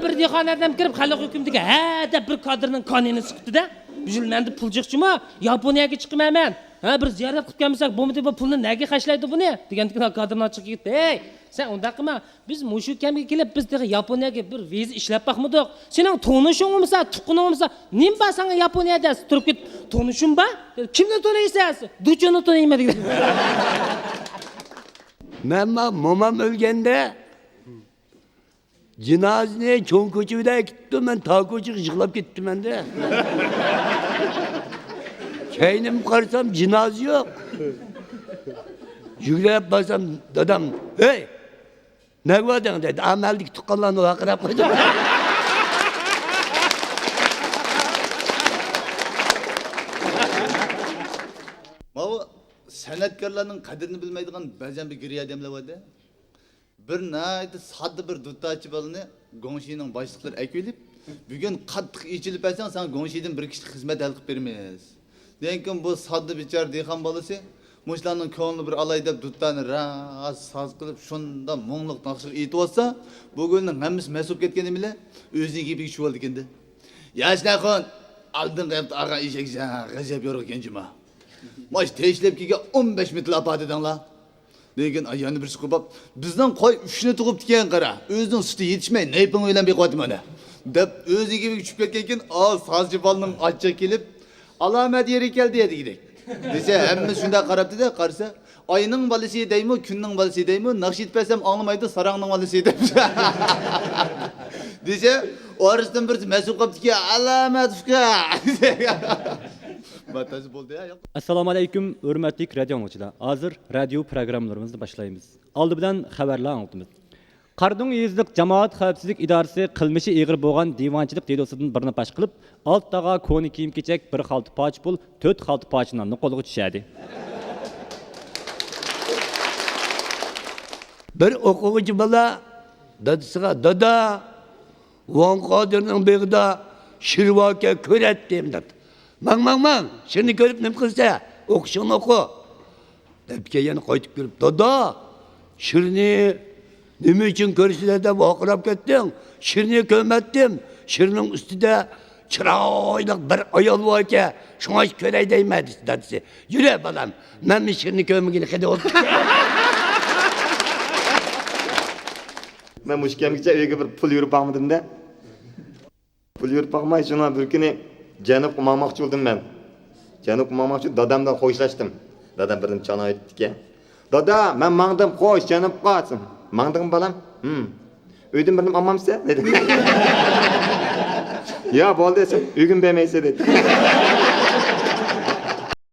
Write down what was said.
bir dehqon adam kirib xalq hukumatiga ha deb bir kadrning qonini siqdi-da. Üzülmendi pulcıqçıma Yaponiyaga chiqmayman. Ha bir ziyorat qilib kelmasak, bo'lmaydi bu pulni nega qashlaydi buni? Degan kadrni chiqib ketdi. Hey, sen unda qilma. Biz mushu kamga kelib biz Yaponiyaga bir viza ishlab baqmadik. Sening tonishing bo'lmasa, tuqqaning bo'lmasa, nimba senga Yaponiyada turib ket. Tonishing ba? Kimni to'laysiz? Duchini to'layma degan. Men momam o'lganda jinozani cho'ng ko'chada ketdim, men ta ko'chaga yig'lab ketdim-da. Keynim qarsam jinoz yo'q. Yugurib borsam dadam, "Hey! Nima bo'lding?" dedi. "Amallik tuqqanlarni vaqirab qo'ydim." Mana san'atkorlarning qadrini bilmaydigan ba'zan bir giriy odamlar bor-da. Bir nayda sadda bir duttachi bolani Gongshining boshliqlari akilib, bugun qattiq ichilib bo'lsang, sen Gongshidan bir kishi xizmat hal qilib beramiz. Lekin bu sadda bichar dehqon bolasi mushlarning ko'ngli bir alay deb duttani ras saz qilib shunda mo'ngluq naqshib aytib olsa, bugunning hammasi mas'ul ketgani bilan o'ziga gibi tushib oldi endi. Yashnaxon aldin qilib ag'a eshak g'ajab yo'q ekanjima. Maş teşlep ki 15 metre apad edenler. Lekin ayağını birisi kopap, bizden koy üçüne tuğup diken kara. Özünün sütü yetişmeyin, ne yapın öyle bir koydım ona. Dep özü gibi küçük ketken, sazcı balının açacak gelip, alamet yeri geldi diye gidek. Dese hemmimiz şunda karaptı da karısı, ayının balısı değil mi, günün balısı değil mi, nakşitmesem anlamaydı, sarağının balısı değil mi? Dese, o arasından birisi mesul koptu ki, alamet fıkha. Assalomu alaykum, hurmatli radio dinləyicilər. Hazır radio proqramlarımızı başlayırıq. Aldı bilan xəbərlər anlatımız. Qardun yezliq Cəmaət Xəvfsizlik İdarəsi qılmışı ağır bolğan divançılıq delosidan birini baş qılıb, alt dağa koni kiyim keçək, bir xalta paç pul, 4 xalta paçından qolğa düşədi. Bir o'quvchi bola dadasiga, "Dada, Van Qodirning beg'ida shirvoka ko'ratdim" dedi. Mang, shuni ko'rib nima qilsa, o'qishingni o'qi. Deb yana qaytib kelib, "Dada, shirni nima uchun ko'rsizlar deb oqirab ketding? Shirni ko'rmatdim. Shirning ustida chiroyli bir ayol bor ekan, shunga ko'ray deyman" dedi dadasi. "Yura bolam, men shirni ko'rmagin hidi olib." Men mushkamgacha uyga bir pul yurib baqmadim-da. Pul yurib baqmay shuna bir kuni Janub qilmoqchi bo'ldim men. Janub qilmoqchi dadamdan qo'yishlashdim. Dadam birdan chana aytdi-ki, "Dada, men mangdim qo'sh, Janub qolsin." "Mangdim balam?" "Uydan birnim olmamsa?" dedi. "Ya bo'ldi, sen uygun bermaysan" dedi.